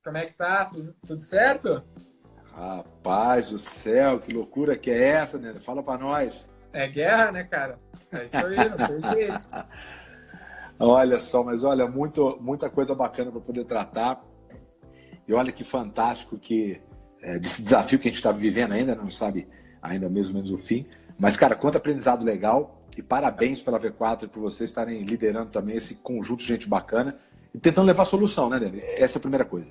Como é que tá? Tudo certo? Rapaz do céu, que loucura que é essa, né? Fala pra nós. É guerra, né, cara? É isso aí, não tem jeito. Olha só, mas olha, muita coisa bacana para poder tratar. E olha que fantástico desse desafio que a gente está vivendo ainda, não sabe ainda mais ou menos o fim. Mas, cara, quanto aprendizado legal. E parabéns pela V4 e por vocês estarem liderando também esse conjunto de gente bacana e tentando levar solução, né, Dani? Essa é a primeira coisa.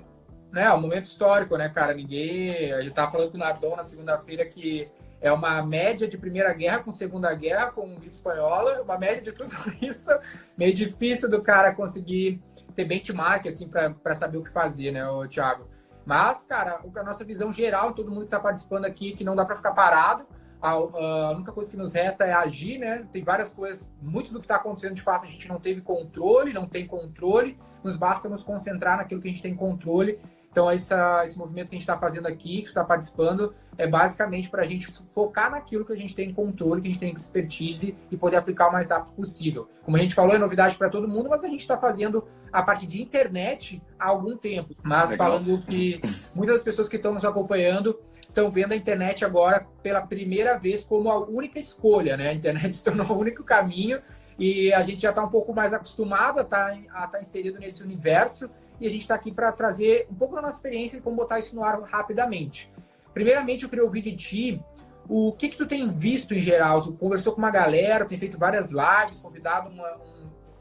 É um momento histórico, né, cara? A gente tava falando com o Nardon na segunda-feira que é uma média de Primeira Guerra com Segunda Guerra, com gripe espanhola, uma média de tudo isso. Meio difícil do cara conseguir ter benchmark, assim, para saber o que fazer, né, o Thiago? Mas, cara, a nossa visão geral, todo mundo que tá participando aqui, que não dá para ficar parado. A única coisa que nos resta é agir, né? Tem várias coisas, muito do que está acontecendo de fato a gente não teve controle, não tem controle, nos basta nos concentrar naquilo que a gente tem controle. Então esse movimento que a gente está fazendo aqui, que está participando, é basicamente para a gente focar naquilo que a gente tem controle, que a gente tem expertise e poder aplicar o mais rápido possível. Como a gente falou, é novidade para todo mundo, mas a gente está fazendo a parte de internet há algum tempo. Mas legal. Falando que muitas das pessoas que estão nos acompanhando estão vendo a internet agora pela primeira vez como a única escolha, né? A internet se tornou o único caminho e a gente já está um pouco mais acostumado a estar inserido nesse universo e a gente está aqui para trazer um pouco da nossa experiência e como botar isso no ar rapidamente. Primeiramente, eu queria ouvir de ti o que tu tem visto em geral. Tu conversou com uma galera, tem feito várias lives, convidado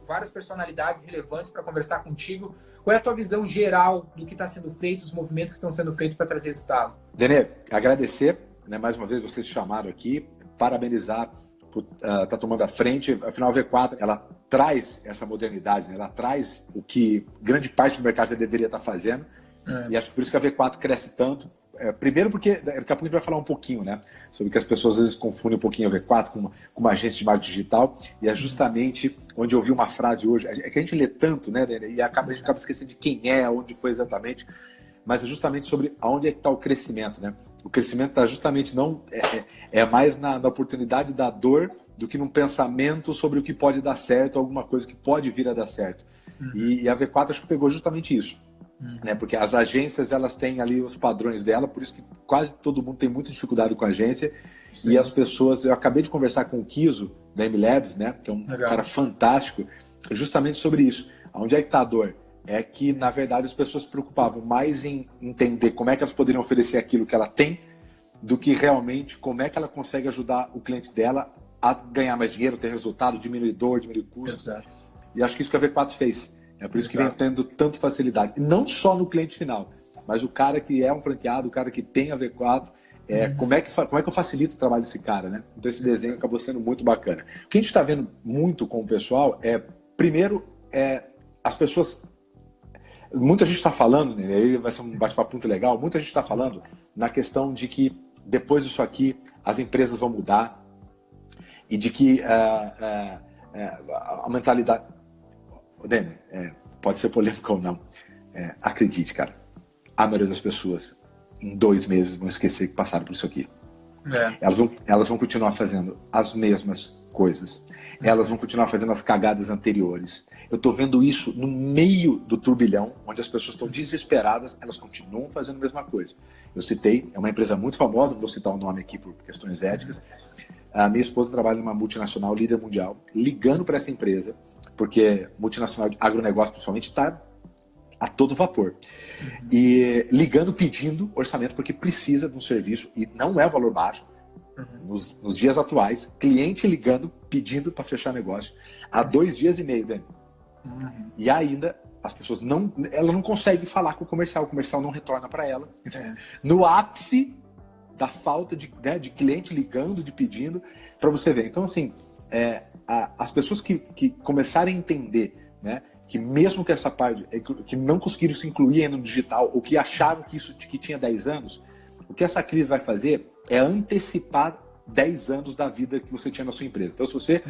várias personalidades relevantes para conversar contigo. Qual é a tua visão geral do que está sendo feito, os movimentos que estão sendo feitos para trazer resultado? Denê, agradecer, né, mais uma vez vocês chamaram aqui, parabenizar por estar tomando a frente. Afinal, a V4 ela traz essa modernidade, né, ela traz o que grande parte do mercado já deveria estar fazendo. E acho que por isso que a V4 cresce tanto. Primeiro porque, daqui a pouco a gente vai falar um pouquinho, né, sobre que as pessoas às vezes confundem um pouquinho a V4 com uma agência de marketing digital, e é justamente onde eu vi uma frase hoje, é que a gente lê tanto, né, e a gente acaba esquecendo de quem é, onde foi exatamente, mas é justamente sobre aonde é que está o crescimento, né? O crescimento está justamente mais na oportunidade da dor do que num pensamento sobre o que pode dar certo, alguma coisa que pode vir a dar certo. E a V4 acho que pegou justamente isso. Né? Porque as agências elas têm ali os padrões dela, por isso que quase todo mundo tem muita dificuldade com a agência. Sim. E as pessoas, eu acabei de conversar com o Kiso da MLabs, né? Que é um cara fantástico, justamente sobre isso. Onde é que está a dor? É que na verdade as pessoas se preocupavam mais em entender como é que elas poderiam oferecer aquilo que ela tem, do que realmente como é que ela consegue ajudar o cliente dela a ganhar mais dinheiro, ter resultado, diminuir dor, diminuir custo. Exato. E acho que isso que a V4 fez. É por isso que vem tendo tanta facilidade. E não só no cliente final, mas o cara que é um franqueado, o cara que tem a V4, como é que eu facilito o trabalho desse cara, né? Então esse desenho acabou sendo muito bacana. O que a gente está vendo muito com o pessoal primeiro, as pessoas... Muita gente está falando, né, aí vai ser um bate-papo muito legal, muita gente está falando na questão de que depois disso aqui as empresas vão mudar e de que a mentalidade... Dani, pode ser polêmico ou não. Acredite, cara. A maioria das pessoas, em 2 meses, vão esquecer que passaram por isso aqui. Elas vão continuar fazendo as mesmas coisas. Elas vão continuar fazendo as cagadas anteriores. Eu tô vendo isso no meio do turbilhão, onde as pessoas estão desesperadas, elas continuam fazendo a mesma coisa. Eu citei, é uma empresa muito famosa, não vou citar o nome aqui por questões éticas. A minha esposa trabalha numa multinacional, líder mundial, ligando para essa empresa, porque multinacional de agronegócio, principalmente, está a todo vapor. E ligando, pedindo orçamento, porque precisa de um serviço, e não é valor baixo. Nos dias atuais, cliente ligando, pedindo para fechar negócio, há 2 dias e meio, Dani. E ainda, as pessoas ela não consegue falar com o comercial não retorna para ela. No ápice da falta de cliente ligando, de pedindo, para você ver. Então, assim, as pessoas que começarem a entender, né, que mesmo que essa parte, que não conseguiram se incluir ainda no digital, ou que acharam que tinha 10 anos, o que essa crise vai fazer é antecipar 10 anos da vida que você tinha na sua empresa. Então, se você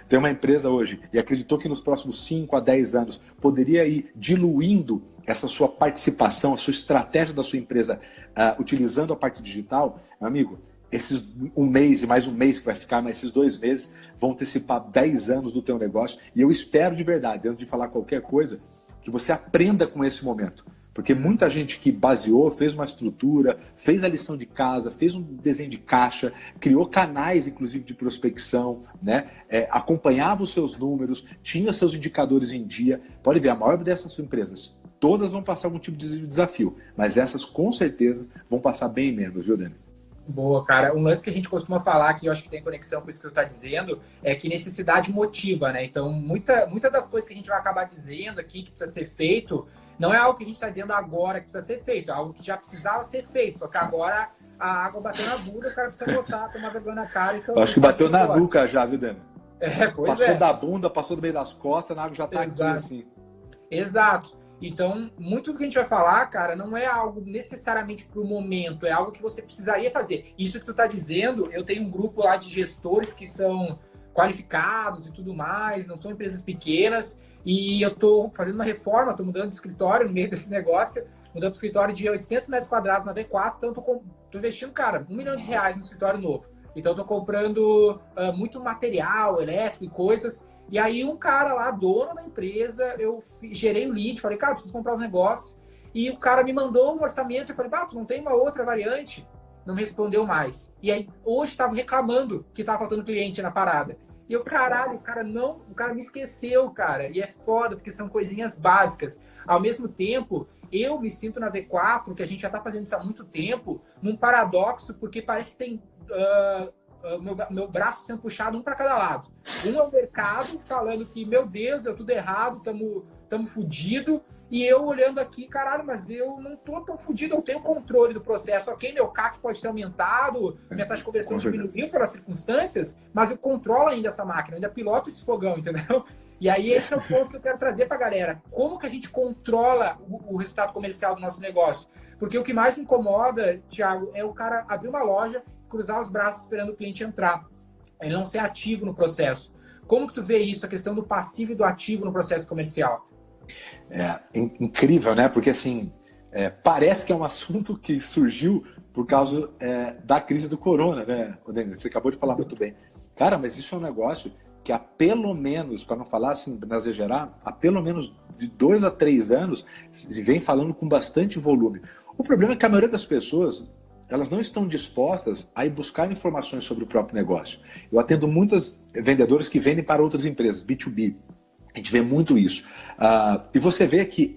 tem uma empresa hoje e acreditou que nos próximos 5 a 10 anos poderia ir diluindo essa sua participação, a sua estratégia da sua empresa, utilizando a parte digital, meu amigo, esses 1 mês e mais 1 mês que vai ficar, mas esses 2 meses vão antecipar 10 anos do teu negócio. E eu espero de verdade, antes de falar qualquer coisa, que você aprenda com esse momento. Porque muita gente que baseou, fez uma estrutura, fez a lição de casa, fez um desenho de caixa, criou canais, inclusive, de prospecção, né? Acompanhava os seus números, tinha seus indicadores em dia. Pode ver, a maior dessas empresas, todas vão passar algum tipo de desafio, mas essas, com certeza, vão passar bem menos, viu, Dani? Boa, cara. Um lance que a gente costuma falar, que eu acho que tem conexão com isso que tu tá dizendo, é que necessidade motiva, né? Então, muita das coisas que a gente vai acabar dizendo aqui que precisa ser feito, não é algo que a gente está dizendo agora que precisa ser feito, é algo que já precisava ser feito, só que agora a água bateu na bunda, o cara precisa botar, tomar vergonha na cara. Então, eu acho que bateu na nuca já, viu, Dani? Passou da bunda, passou do meio das costas, a água já tá aqui, assim. Exato. Então, muito do que a gente vai falar, cara, não é algo necessariamente para o momento, é algo que você precisaria fazer. Isso que tu tá dizendo, eu tenho um grupo lá de gestores que são qualificados e tudo mais, não são empresas pequenas, e eu tô fazendo uma reforma, tô mudando de escritório no meio desse negócio, mudando para escritório de 800 metros quadrados na V4, então tô investindo, cara, R$1 milhão no escritório novo. Então, eu tô comprando muito material elétrico e coisas. E aí um cara lá, dono da empresa, eu gerei o lead, falei, cara, preciso comprar um negócio. E o cara me mandou um orçamento, eu falei, tu não tem uma outra variante? Não me respondeu mais. E aí hoje estavam reclamando que tava faltando cliente na parada. E eu, caralho, o cara me esqueceu, cara. E é foda, porque são coisinhas básicas. Ao mesmo tempo, eu me sinto na V4, que a gente já tá fazendo isso há muito tempo, num paradoxo, porque parece que tem... meu braço sendo puxado um para cada lado. Um é o mercado falando que, meu Deus, deu tudo errado, tamo fudido. E eu olhando aqui, caralho, mas eu não tô tão fudido, eu tenho controle do processo. Ok, meu CAC pode ter aumentado, minha taxa de conversão diminuiu pelas circunstâncias, mas eu controlo ainda essa máquina, ainda piloto esse fogão, entendeu? E aí esse é o ponto que eu quero trazer pra galera. Como que a gente controla o resultado comercial do nosso negócio? Porque o que mais me incomoda, Thiago, é o cara abrir uma loja, cruzar os braços esperando o cliente entrar. Ele não ser ativo no processo. Como que tu vê isso, a questão do passivo e do ativo no processo comercial? É incrível, né? Porque assim, parece que é um assunto que surgiu por causa da crise do corona, né, Denis? Você acabou de falar muito bem. Cara, mas isso é um negócio que há pelo menos, para não falar assim, nas exagerar, há pelo menos de 2 a 3 anos se vem falando com bastante volume. O problema é que a maioria das pessoas, elas não estão dispostas a ir buscar informações sobre o próprio negócio. Eu atendo muitos vendedores que vendem para outras empresas, B2B. A gente vê muito isso. E você vê que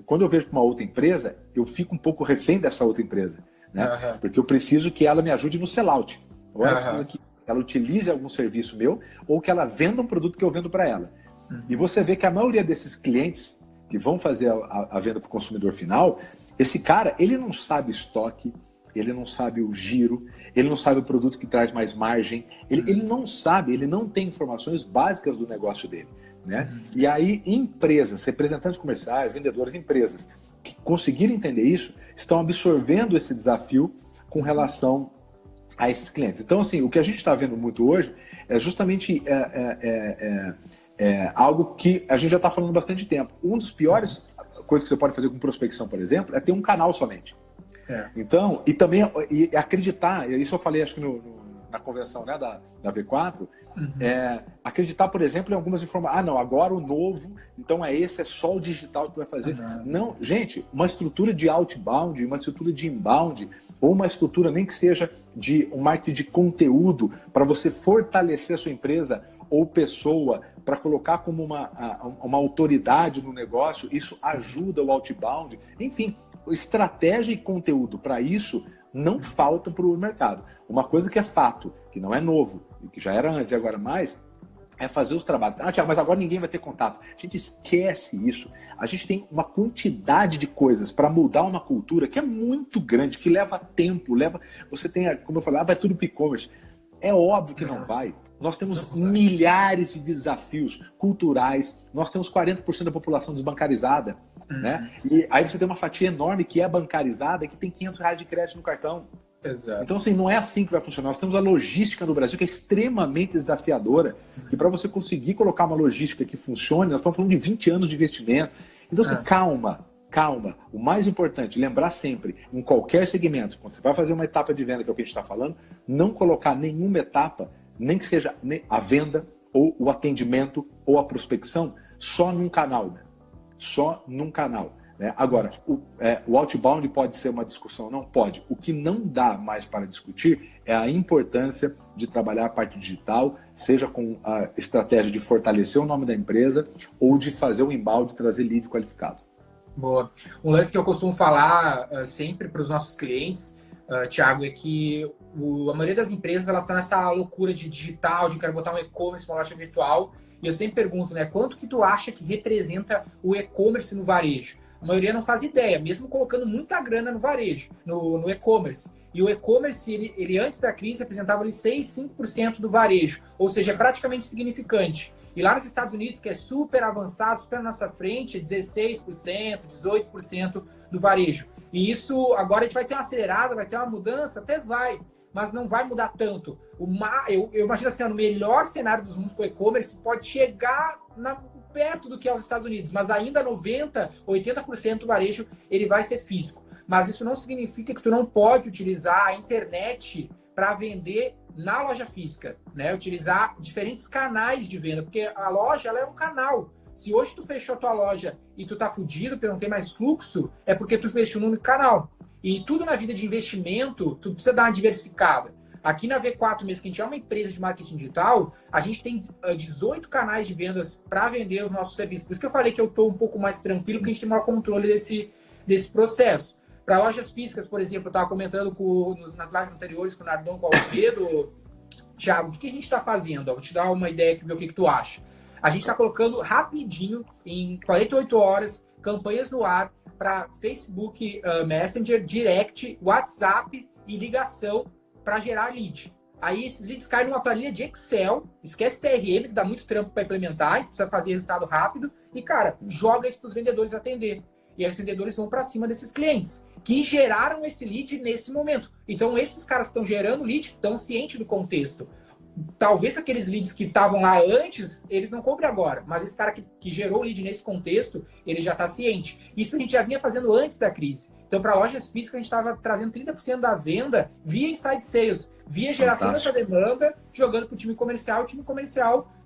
quando eu vejo uma outra empresa, eu fico um pouco refém dessa outra empresa, né? Uhum. Porque eu preciso que ela me ajude no sellout. Ou ela precisa que ela utilize algum serviço meu, ou que ela venda um produto que eu vendo para ela. Uhum. E você vê que a maioria desses clientes que vão fazer a venda para o consumidor final, esse cara, ele não sabe estoque, ele não sabe o giro, ele não sabe o produto que traz mais margem, ele não sabe, ele não tem informações básicas do negócio dele, né? E aí empresas, representantes comerciais, vendedores, empresas que conseguiram entender isso, estão absorvendo esse desafio com relação a esses clientes. Então, assim, o que a gente está vendo muito hoje é justamente algo que a gente já está falando há bastante tempo. Um dos piores coisas que você pode fazer com prospecção, por exemplo, é ter um canal somente. Então, e também acreditar, isso eu falei acho que na convenção, né, da V4, acreditar, por exemplo, em algumas informações. Não, agora o novo, então é só o digital que vai fazer. Não, gente, uma estrutura de outbound, uma estrutura de inbound, ou uma estrutura nem que seja de um marketing de conteúdo para você fortalecer a sua empresa ou pessoa, para colocar como uma autoridade no negócio, isso ajuda o outbound. Enfim, estratégia e conteúdo para isso não faltam para o mercado. Uma coisa que é fato, que não é novo, e que já era antes e agora mais, é fazer os trabalhos. Tiago, mas agora ninguém vai ter contato. A gente esquece isso. A gente tem uma quantidade de coisas para mudar uma cultura que é muito grande, que leva tempo, você tem, como eu falei, vai tudo para e-commerce. É óbvio que não vai. Nós temos milhares de desafios culturais, nós temos 40% da população desbancarizada, né? E aí você tem uma fatia enorme que é bancarizada, que tem R$500 de crédito no cartão. Exato. Então, assim, não é assim que vai funcionar. Nós temos a logística no Brasil, que é extremamente desafiadora, e para você conseguir colocar uma logística que funcione, nós estamos falando de 20 anos de investimento. Então, assim, calma. O mais importante, lembrar sempre, em qualquer segmento, quando você vai fazer uma etapa de venda, que é o que a gente está falando, não colocar nenhuma etapa, nem que seja a venda, ou o atendimento, ou a prospecção, só num canal, né? Só num canal. né? Agora, o outbound pode ser uma discussão? Não pode. O que não dá mais para discutir é a importância de trabalhar a parte digital, seja com a estratégia de fortalecer o nome da empresa ou de fazer o inbound e trazer lead qualificado. Boa. Um lance que eu costumo falar sempre para os nossos clientes, Thiago, é que a maioria das empresas elas estão nessa loucura de digital, de quero botar um e-commerce, uma loja virtual. E eu sempre pergunto, né, quanto que tu acha que representa o e-commerce no varejo? A maioria não faz ideia, mesmo colocando muita grana no varejo, no e-commerce. E o e-commerce, ele antes da crise, representava ali 6, 5% do varejo. Ou seja, é praticamente insignificante. E lá nos Estados Unidos, que é super avançado, super na nossa frente, é 16%, 18% do varejo. E isso, agora a gente vai ter uma acelerada, vai ter uma mudança? Até vai, mas não vai mudar tanto. Eu imagino assim, no melhor cenário dos mundos para o e-commerce, pode chegar perto do que é os Estados Unidos, mas ainda 90%, 80% do varejo ele vai ser físico. Mas isso não significa que tu não pode utilizar a internet para vender na loja física, né? Utilizar diferentes canais de venda, porque a loja ela é um canal. Se hoje tu fechou a tua loja e tu tá fudido porque não tem mais fluxo, é porque tu investiu num único canal. E tudo na vida de investimento, tu precisa dar uma diversificada. Aqui na V4 mesmo, que a gente é uma empresa de marketing digital, a gente tem 18 canais de vendas para vender os nossos serviços. Por isso que eu falei que eu estou um pouco mais tranquilo, porque a gente tem maior controle desse processo. Para lojas físicas, por exemplo, eu estava comentando nas lives anteriores com o Nardon, com o Alfredo. Thiago, o que a gente está fazendo? Vou te dar uma ideia aqui, ver o que tu acha. A gente está colocando rapidinho, em 48 horas, campanhas no ar para Facebook Messenger, Direct, WhatsApp e ligação para gerar lead. Aí esses leads caem numa planilha de Excel, esquece CRM, que dá muito trampo para implementar, precisa fazer resultado rápido, e, cara, joga isso para os vendedores atender. E aí os vendedores vão para cima desses clientes que geraram esse lead nesse momento. Então, esses caras que estão gerando lead estão cientes do contexto. Talvez aqueles leads que estavam lá antes, eles não comprem agora. Mas esse cara que gerou o lead nesse contexto, ele já está ciente. Isso a gente já vinha fazendo antes da crise. Então, para lojas físicas, a gente estava trazendo 30% da venda via inside sales, via geração dessa demanda, jogando para o time comercial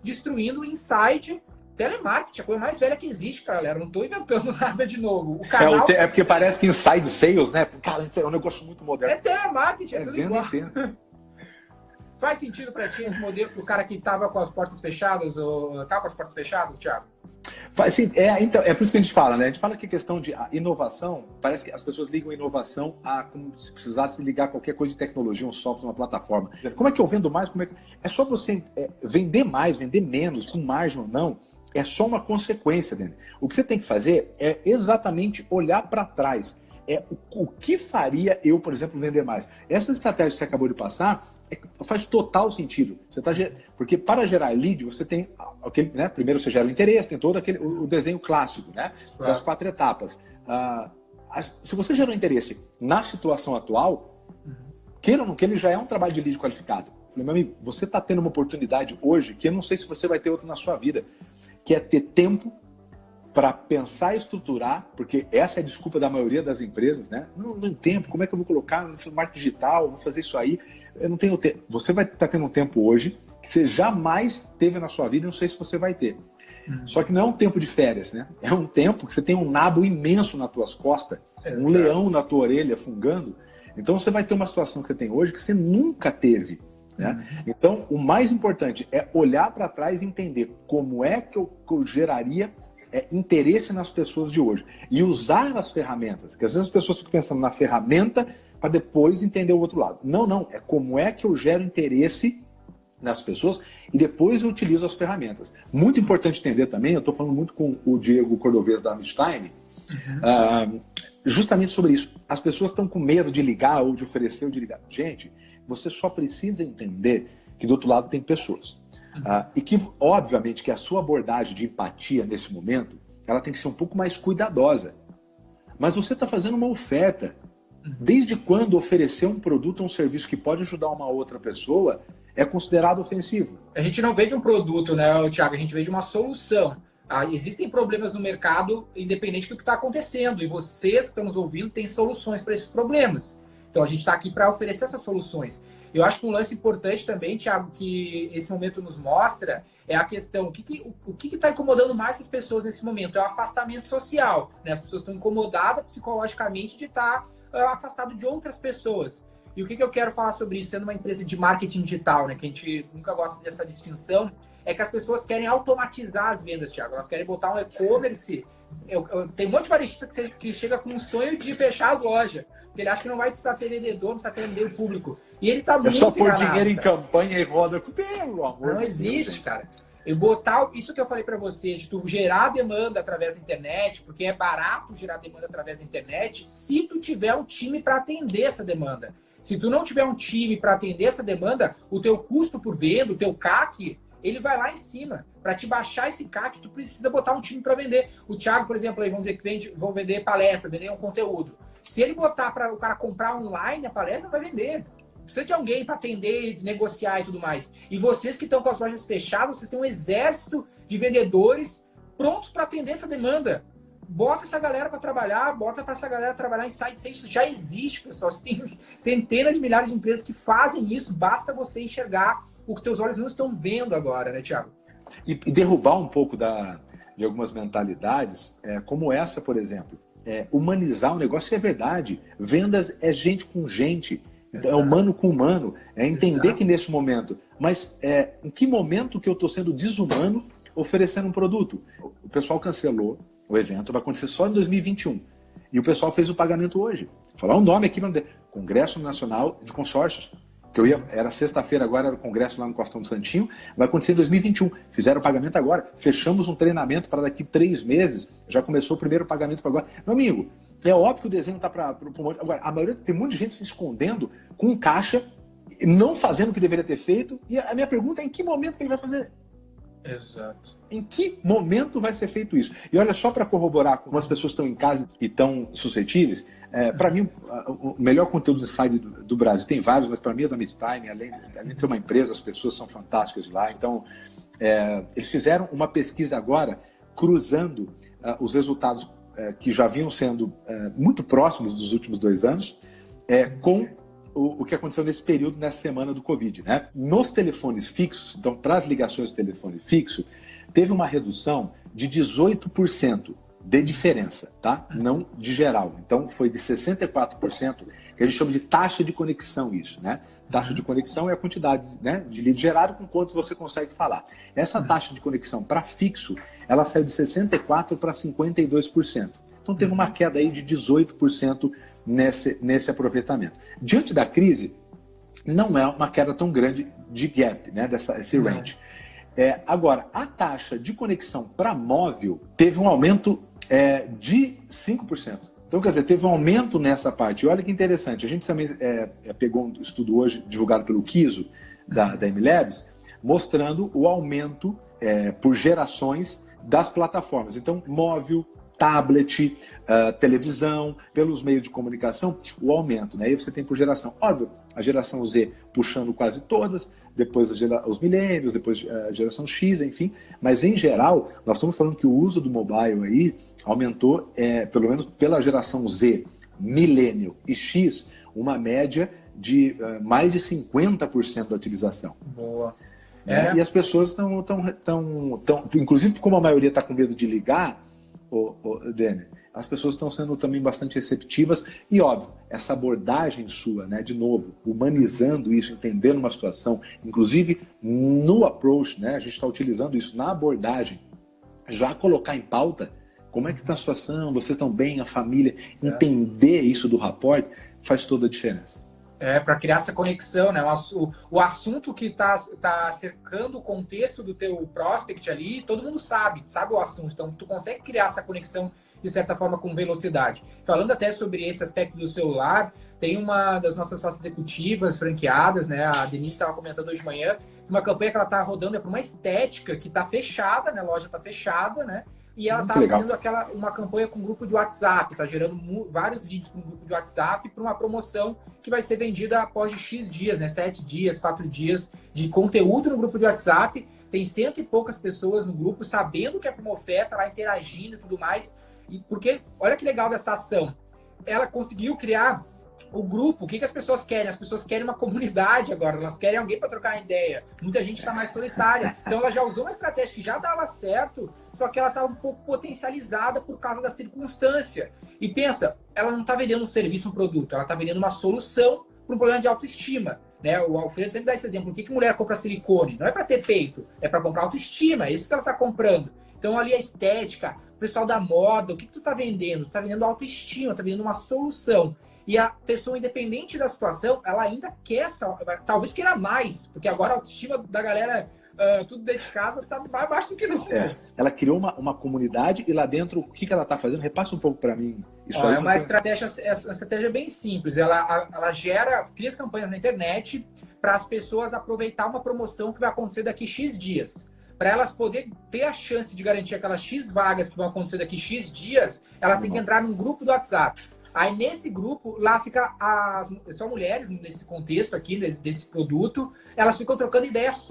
destruindo o inside. Telemarketing, a coisa mais velha que existe, galera. Não estou inventando nada de novo. O canal... É porque parece que inside sales, né? Cara, é um negócio muito moderno. É telemarketing, é tudo venda igual. Faz sentido para ti esse modelo pro cara que estava com as portas fechadas, ou tá com as portas fechadas, Thiago? Faz sim. Então, é por isso que a gente fala, né? A gente fala que a questão de inovação, parece que as pessoas ligam a inovação a como se precisasse ligar qualquer coisa de tecnologia, um software, uma plataforma. Como é que eu vendo mais? É só você vender mais, vender menos, com margem ou não, é só uma consequência, Dani. O que você tem que fazer é exatamente olhar para trás. O que faria eu, por exemplo, vender mais? Essa estratégia que você acabou de passar faz total sentido. Porque para gerar lead, você tem aquele, né? Primeiro você gera o interesse, tem todo o desenho clássico, né? Claro. Das 4 etapas. Se você gerou interesse na situação atual, queira ou não queira, ele já é um trabalho de lead qualificado. Eu falei, meu amigo, você está tendo uma oportunidade hoje que eu não sei se você vai ter outra na sua vida, que é ter tempo para pensar e estruturar, porque essa é a desculpa da maioria das empresas, né? Não tenho tempo, como é que eu vou colocar no marketing digital, vou fazer isso aí? Eu não tenho tempo. Você vai estar tendo um tempo hoje que você jamais teve na sua vida, não sei se você vai ter. Só que não é um tempo de férias, né? É um tempo que você tem um nabo imenso nas tuas costas, um leão na tua orelha fungando. Então você vai ter uma situação que você tem hoje que você nunca teve. Né? Então, o mais importante é olhar para trás e entender como é que eu geraria interesse nas pessoas de hoje. E usar as ferramentas. Porque às vezes as pessoas ficam pensando na ferramenta para depois entender o outro lado. Não. É como é que eu gero interesse nas pessoas e depois eu utilizo as ferramentas. Muito importante entender também, eu estou falando muito com o Diego Cordovez da Midtime, justamente sobre isso. As pessoas estão com medo de ligar ou de oferecer ou de ligar. Gente, você só precisa entender que do outro lado tem pessoas. E que, obviamente, que a sua abordagem de empatia nesse momento, ela tem que ser um pouco mais cuidadosa. Mas você está fazendo uma oferta. Desde quando oferecer um produto ou um serviço que pode ajudar uma outra pessoa é considerado ofensivo? A gente não vende um produto, né, Thiago? A gente vende uma solução. Existem problemas no mercado, independente do que está acontecendo. E vocês que estão nos ouvindo têm soluções para esses problemas. Então a gente está aqui para oferecer essas soluções. Eu acho que um lance importante também, Thiago, que esse momento nos mostra é a questão, o que está incomodando mais as pessoas nesse momento? É o afastamento social, né? As pessoas estão incomodadas psicologicamente de estar afastado de outras pessoas. E o que eu quero falar sobre isso, sendo uma empresa de marketing digital, né? Que a gente nunca gosta dessa distinção, é que as pessoas querem automatizar as vendas, Thiago. Elas querem botar um e-commerce. Tem um monte de varejista que chega com um sonho de fechar as lojas. Porque ele acha que não vai precisar ter vendedor, não precisa atender o público. E ele tá muito só pôr enganado, dinheiro em cara. campanha e roda com pelo amor. Não existe, cara. Eu botar isso que eu falei para vocês, de tu gerar demanda através da internet, porque é barato gerar demanda através da internet, se tu tiver um time para atender essa demanda. Se tu não tiver um time para atender essa demanda, o teu custo por venda, o teu CAC, ele vai lá em cima. Para te baixar esse CAC, tu precisa botar um time para vender. O Thiago, por exemplo, aí, vamos dizer que vão vender palestra, vender um conteúdo. Se ele botar para o cara comprar online a palestra, vai vender. Precisa de alguém para atender, negociar e tudo mais. E vocês que estão com as lojas fechadas, vocês têm um exército de vendedores prontos para atender essa demanda. Bota essa galera para trabalhar, bota para essa galera trabalhar em site. Isso já existe, pessoal. Você tem centenas de milhares de empresas que fazem isso. Basta você enxergar o que teus olhos não estão vendo agora, né, Thiago? E derrubar um pouco de algumas mentalidades, como essa, por exemplo. Humanizar o negócio é verdade. Vendas é gente com gente. Exato. É humano com humano. É entender Exato. Que nesse momento... Mas em que momento que eu estou sendo desumano oferecendo um produto? O pessoal cancelou o evento, vai acontecer só em 2021. E o pessoal fez o pagamento hoje. Vou falar um nome aqui, Congresso Nacional de Consórcios. Era sexta-feira, agora era o congresso lá no Costão do Santinho, vai acontecer em 2021. Fizeram o pagamento agora. Fechamos um treinamento para daqui 3 meses. Já começou o primeiro pagamento para agora. Meu amigo, é óbvio que o desenho está para o monte. Agora, a maioria tem muita gente se escondendo com caixa, não fazendo o que deveria ter feito. E a minha pergunta é em que momento que ele vai fazer? Exato. Em que momento vai ser feito isso? E olha, só para corroborar como as pessoas estão em casa e estão suscetíveis, para mim, o melhor conteúdo do site do Brasil, tem vários, mas para mim é da Midtime, além de ser uma empresa, as pessoas são fantásticas lá. Então, eles fizeram uma pesquisa agora, cruzando os resultados que já vinham sendo muito próximos dos últimos 2 anos, com o que aconteceu nesse período, nessa semana do Covid, né? Nos telefones fixos, então para as ligações de telefone fixo, teve uma redução de 18% de diferença, tá? Não de geral. Então foi de 64%, que a gente chama de taxa de conexão isso, né? Taxa de conexão é a quantidade, né, de lead gerado com quanto você consegue falar. Essa taxa de conexão para fixo, ela saiu de 64% para 52%. Então teve uma queda aí de 18% nesse aproveitamento. Diante da crise, não é uma queda tão grande de gap, né, esse range. Agora, a taxa de conexão para móvel teve um aumento de 5%. Então, quer dizer, teve um aumento nessa parte. E olha que interessante, a gente também pegou um estudo hoje, divulgado pelo Kiso, da MLabs, mostrando o aumento por gerações das plataformas. Então, móvel, tablet, televisão, pelos meios de comunicação, o aumento, né? Aí você tem por geração. Óbvio, a geração Z puxando quase todas, depois os milênios, depois a geração X, enfim. Mas, em geral, nós estamos falando que o uso do mobile aí aumentou, pelo menos pela geração Z, milênio e X, uma média de mais de 50% da utilização. Boa. E as pessoas estão... Inclusive, como a maioria está com medo de ligar, Dene, as pessoas estão sendo também bastante receptivas e, óbvio, essa abordagem sua, né, de novo, humanizando isso, entendendo uma situação, inclusive no approach, né, a gente está utilizando isso na abordagem, já colocar em pauta como é que está a situação, vocês estão bem, a família, entender isso do rapport faz toda a diferença. Para criar essa conexão, né? O assunto que tá cercando o contexto do teu prospect ali, todo mundo sabe o assunto. Então, tu consegue criar essa conexão, de certa forma, com velocidade. Falando até sobre esse aspecto do celular, tem uma das nossas sócias executivas, franqueadas, né? A Denise estava comentando hoje de manhã, uma campanha que ela está rodando é para uma estética que está fechada, né? A loja está fechada, né? E ela está fazendo uma campanha com um grupo de WhatsApp, está gerando vários vídeos para um grupo de WhatsApp para uma promoção que vai ser vendida após de X dias, né? 7 dias, 4 dias de conteúdo no grupo de WhatsApp. Tem 100 e poucas pessoas no grupo sabendo que é uma oferta, lá interagindo e tudo mais. E porque, olha que legal dessa ação. Ela conseguiu criar O grupo, o que as pessoas querem? As pessoas querem uma comunidade agora, elas querem alguém para trocar ideia. Muita gente está mais solitária. Então ela já usou uma estratégia que já dava certo, só que ela estava um pouco potencializada por causa da circunstância. E pensa, ela não está vendendo um serviço, um produto, ela está vendendo uma solução para um problema de autoestima. Né? O Alfredo sempre dá esse exemplo. Por que mulher compra silicone? Não é para ter peito, é para comprar autoestima, é isso que ela está comprando. Então ali a estética, o pessoal da moda, o que tu está vendendo? Tu está vendendo autoestima, está vendendo uma solução. E a pessoa, independente da situação, ela ainda quer, talvez queira mais, porque agora a autoestima da galera, tudo dentro de casa, está mais baixo do que nunca. Ela criou uma comunidade e lá dentro, o que ela está fazendo? Repassa um pouco para mim. Isso é uma estratégia bem simples. Ela cria as campanhas na internet para as pessoas aproveitar uma promoção que vai acontecer daqui X dias. Para elas poderem ter a chance de garantir aquelas X vagas que vão acontecer daqui X dias, elas têm que entrar num grupo do WhatsApp. Aí nesse grupo, lá fica são mulheres nesse contexto aqui, desse produto, elas ficam trocando ideias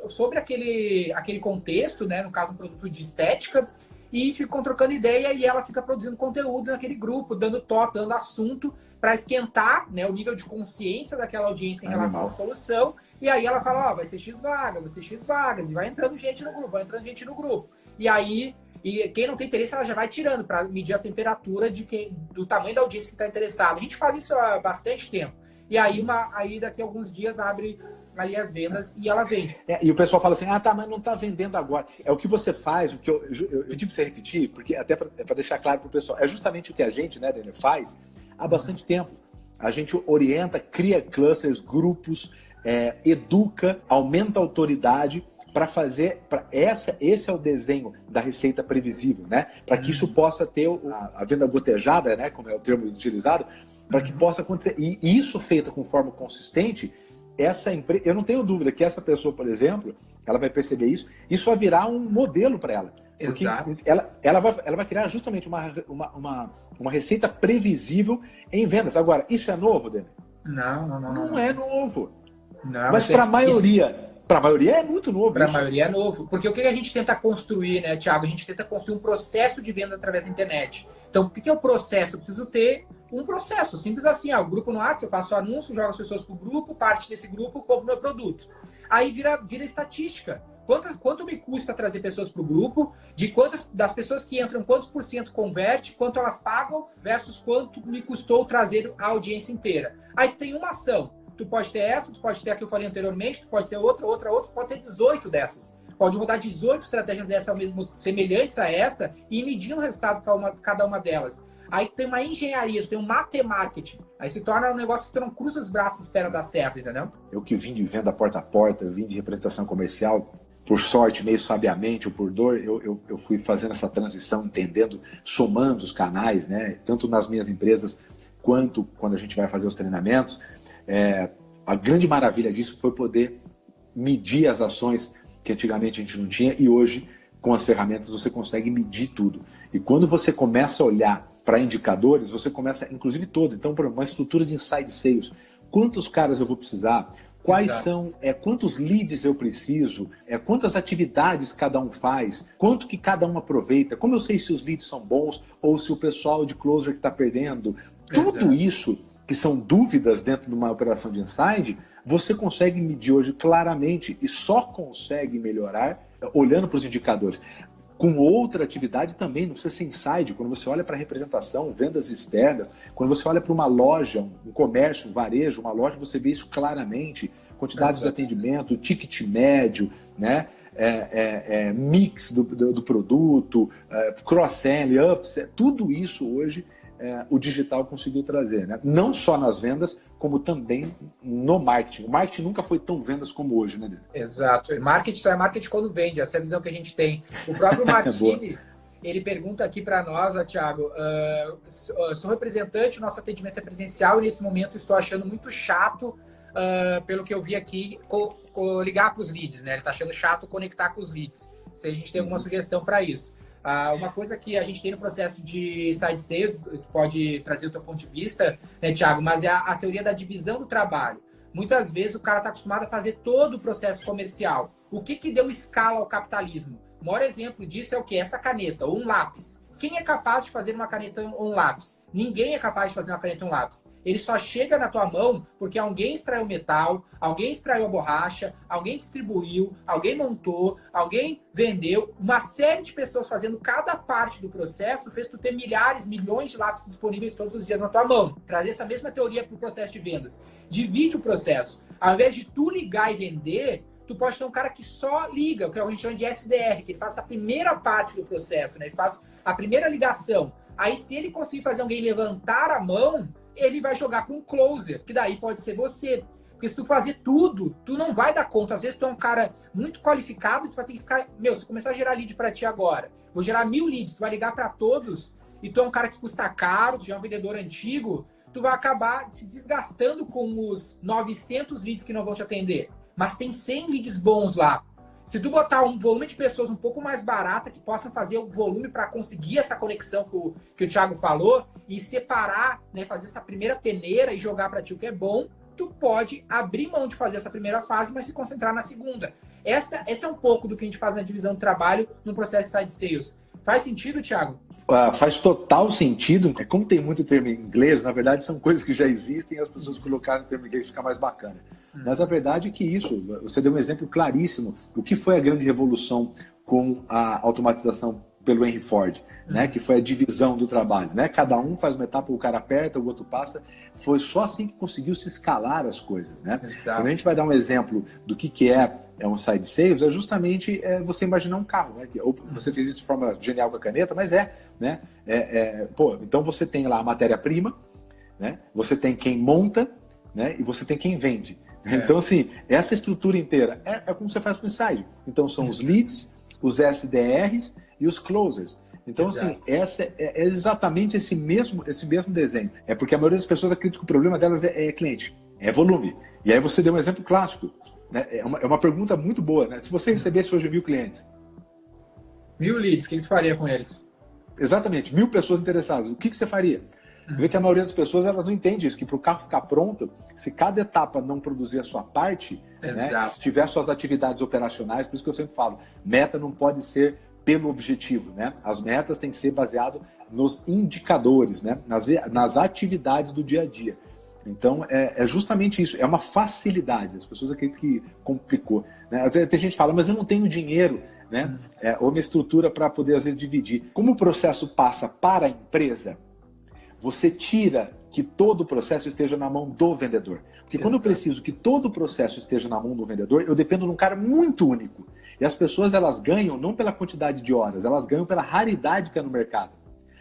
sobre aquele contexto, né? No caso, um produto de estética, e ficam trocando ideia e ela fica produzindo conteúdo naquele grupo, dando top, dando assunto, para esquentar, né, o nível de consciência daquela audiência em relação à solução. E aí ela fala, vai ser X vagas, vai ser X vagas, e vai entrando gente no grupo, E aí... E quem não tem interesse, ela já vai tirando para medir a temperatura do tamanho da audiência que está interessada. A gente faz isso há bastante tempo. E aí, daqui a alguns dias, abre ali as vendas e ela vende. E o pessoal fala assim, mas não está vendendo agora. É o que você faz, o que eu pedi para você repetir, porque até para deixar claro para o pessoal, é justamente o que a gente, né, Daniel, faz há bastante tempo. A gente orienta, cria clusters, grupos, educa, aumenta a autoridade, para fazer, esse é o desenho da receita previsível, né? Para que isso possa ter a venda gotejada, né? Como é o termo utilizado, para que possa acontecer. E isso feito com forma consistente, essa empresa, eu não tenho dúvida que essa pessoa, por exemplo, ela vai perceber isso vai virar um modelo para ela. Porque Exato. Ela vai criar justamente uma receita previsível em vendas. Agora, isso é novo, Dani? Não é novo. Não, mas para a maioria... Para a maioria é muito novo. Para a maioria é novo. Porque o que a gente tenta construir, né, Thiago? A gente tenta construir um processo de venda através da internet. Então, o que é o processo? Eu preciso ter um processo. Simples assim. O grupo no WhatsApp, eu faço o anúncio, jogo as pessoas para o grupo, parte desse grupo, compro meu produto. Aí vira estatística. Quanto me custa trazer pessoas para o grupo? Das pessoas que entram, quantos por cento converte? Quanto elas pagam? Versus quanto me custou trazer a audiência inteira. Aí tu tem uma ação. Tu pode ter essa, tu pode ter a que eu falei anteriormente, tu pode ter outra, pode ter 18 dessas. Pode rodar 18 estratégias dessas mesmo, semelhantes a essa, e medir o resultado cada uma delas. Aí tu tem uma engenharia, tu tem um marketing. Aí se torna um negócio que tu não cruza os braços e espera dar certo, entendeu? Eu que vim de venda porta a porta, vim de representação comercial, por sorte, meio sabiamente ou por dor, eu fui fazendo essa transição, entendendo, somando os canais, né? Tanto nas minhas empresas, quanto quando a gente vai fazer os treinamentos. A grande maravilha disso foi poder medir as ações que antigamente a gente não tinha e hoje, com as ferramentas, você consegue medir tudo. E quando você começa a olhar para indicadores, você começa, inclusive todo, então, por uma estrutura de inside sales, quantos caras eu vou precisar, quais são, quantos leads eu preciso, quantas atividades cada um faz, quanto que cada um aproveita, como eu sei se os leads são bons ou se o pessoal de closer que está perdendo, tudo isso que são dúvidas dentro de uma operação de inside, você consegue medir hoje claramente e só consegue melhorar olhando para os indicadores. Com outra atividade também, não precisa ser inside, quando você olha para a representação, vendas externas, quando você olha para uma loja, um comércio, um varejo, uma loja, você vê isso claramente, quantidades de atendimento, ticket médio, né? Mix do produto, cross-sell, upsell, tudo isso hoje o digital conseguiu trazer, né? Não só nas vendas, como também no marketing. O marketing nunca foi tão vendas como hoje, né, Daniel? Exato. Marketing só é marketing quando vende. Essa é a visão que a gente tem. O próprio Martini, ele pergunta aqui para nós, Thiago, sou representante, nosso atendimento é presencial e nesse momento estou achando muito chato, pelo que eu vi aqui, ligar para os leads, né? Ele está achando chato conectar com os leads. Se a gente tem alguma sugestão para isso. Uma coisa que a gente tem no processo de side sales, pode trazer o teu ponto de vista, né, Thiago, mas é a teoria da divisão do trabalho. Muitas vezes o cara está acostumado a fazer todo o processo comercial. O que deu escala ao capitalismo? O maior exemplo disso é o quê? Essa caneta ou um lápis. Quem é capaz de fazer uma caneta ou um lápis? Ninguém é capaz de fazer uma caneta ou um lápis. Ele só chega na tua mão porque alguém extraiu o metal, alguém extraiu a borracha, alguém distribuiu, alguém montou, alguém vendeu. Uma série de pessoas fazendo cada parte do processo fez tu ter milhares, milhões de lápis disponíveis todos os dias na tua mão. Trazer essa mesma teoria para o processo de vendas. Divide o processo. Ao invés de tu ligar e vender, tu pode ter um cara que só liga, o que a gente chama de SDR, que ele faz a primeira parte do processo, né? Ele faz a primeira ligação. Aí, se ele conseguir fazer alguém levantar a mão, ele vai jogar para um closer, que daí pode ser você. Porque se tu fazer tudo, tu não vai dar conta. Às vezes tu é um cara muito qualificado, tu vai ter que ficar... se começar a gerar lead para ti agora, vou gerar 1000 leads, tu vai ligar para todos, e tu é um cara que custa caro, tu já é um vendedor antigo, tu vai acabar se desgastando com os 900 leads que não vão te atender. Mas tem 100 leads bons lá. Se tu botar um volume de pessoas um pouco mais barata, que possam fazer o volume para conseguir essa conexão que o Thiago falou, e separar, né, fazer essa primeira peneira e jogar para ti o que é bom, tu pode abrir mão de fazer essa primeira fase, mas se concentrar na segunda. Essa é um pouco do que a gente faz na divisão de trabalho no processo de side sales. Faz sentido, Thiago? Faz total sentido. Como tem muito termo em inglês, na verdade são coisas que já existem e as pessoas colocaram o termo em inglês fica mais bacana. Mas a verdade é que isso, você deu um exemplo claríssimo. O que foi a grande revolução com a automatização pelo Henry Ford, né? Que foi a divisão do trabalho, né? Cada um faz uma etapa, o cara aperta, o outro passa. Foi só assim que conseguiu se escalar as coisas, né? Quando a gente vai dar um exemplo do que é um side sales, é justamente você imaginar um carro, né? Ou você fez isso de forma genial com a caneta, mas né? Então você tem lá a matéria-prima, né? Você tem quem monta, né? E você tem quem vende. Então, assim, essa estrutura inteira é como você faz com o inside. Então, são os leads, os SDRs e os closers. Então, assim, essa é exatamente esse mesmo desenho. É porque a maioria das pessoas acredita que o problema delas é cliente, é volume. E aí você deu um exemplo clássico, né? É uma pergunta muito boa, né? Se você recebesse hoje 1000 clientes... 1000 leads, o que a gente faria com eles? Exatamente, 1000 pessoas interessadas. O que você faria? Você vê que a maioria das pessoas elas não entende isso, que para o carro ficar pronto, se cada etapa não produzir a sua parte, né, se tiver suas atividades operacionais, por isso que eu sempre falo, meta não pode ser pelo objetivo, né? As metas têm que ser baseadas nos indicadores, né? Nas atividades do dia a dia. Então, é justamente isso, é uma facilidade. As pessoas acreditam que complicou, né? Até tem gente que fala, mas eu não tenho dinheiro, né? Ou uma estrutura para poder, às vezes, dividir. Como o processo passa para a empresa, você tira que todo o processo esteja na mão do vendedor. Porque quando eu preciso que todo o processo esteja na mão do vendedor, eu dependo de um cara muito único. E as pessoas, elas ganham não pela quantidade de horas, elas ganham pela raridade que é no mercado.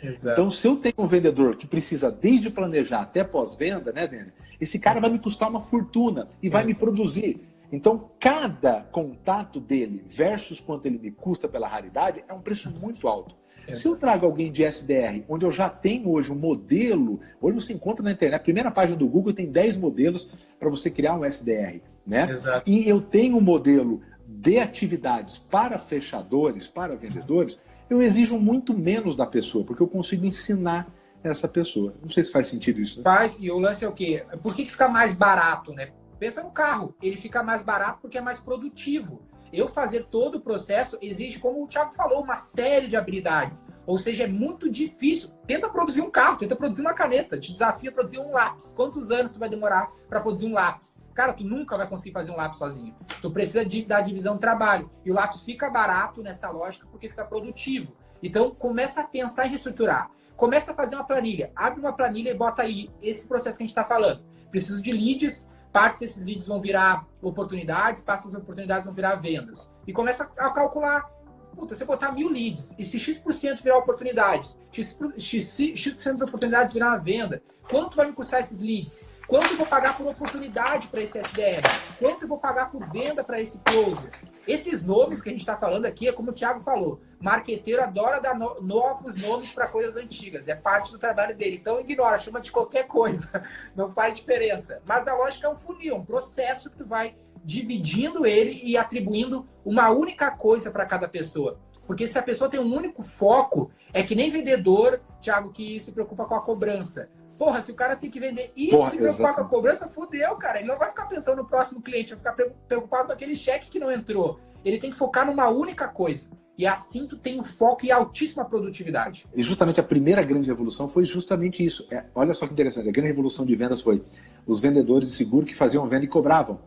Exato. Então, se eu tenho um vendedor que precisa desde planejar até pós-venda, né, Dani? Esse cara vai me custar uma fortuna e vai me produzir. Então, cada contato dele versus quanto ele me custa pela raridade é um preço muito alto. Se eu trago alguém de SDR, onde eu já tenho hoje um modelo, hoje você encontra na internet, a primeira página do Google tem 10 modelos para você criar um SDR, né? Exato. E eu tenho um modelo de atividades para fechadores, para vendedores, eu exijo muito menos da pessoa, porque eu consigo ensinar essa pessoa. Não sei se faz sentido isso. Né? Faz, e o lance é o quê? Por que fica mais barato, né? Pensa no carro, ele fica mais barato porque é mais produtivo. Eu fazer todo o processo exige, como o Thiago falou, uma série de habilidades. Ou seja, é muito difícil. Tenta produzir um carro, tenta produzir uma caneta, te desafia a produzir um lápis. Quantos anos tu vai demorar para produzir um lápis? Cara, tu nunca vai conseguir fazer um lápis sozinho. Tu precisa da divisão de trabalho. E o lápis fica barato nessa lógica porque fica produtivo. Então, começa a pensar em reestruturar. Começa a fazer uma planilha. Abre uma planilha e bota aí esse processo que a gente está falando. Preciso de leads. Partes desses leads vão virar oportunidades, partes dessas oportunidades vão virar vendas. E começa a calcular, você botar 1000 leads, e se X% virar oportunidades, X% das oportunidades virar uma venda, quanto vai me custar esses leads? Quanto eu vou pagar por oportunidade para esse SDR? Quanto eu vou pagar por venda para esse closer? Esses nomes que a gente está falando aqui é como o Thiago falou, marqueteiro adora dar novos nomes para coisas antigas, é parte do trabalho dele. Então ignora, chama de qualquer coisa, não faz diferença. Mas a lógica é um funil, um processo que tu vai dividindo ele e atribuindo uma única coisa para cada pessoa. Porque se a pessoa tem um único foco, é que nem vendedor, Thiago, que se preocupa com a cobrança. Porra, se o cara tem que vender e se preocupar com a cobrança, fudeu, cara. Ele não vai ficar pensando no próximo cliente, vai ficar preocupado com aquele cheque que não entrou. Ele tem que focar numa única coisa. E assim tu tem um foco e altíssima produtividade. E justamente a primeira grande revolução foi justamente isso. Olha só que interessante, a grande revolução de vendas foi os vendedores de seguro que faziam venda e cobravam.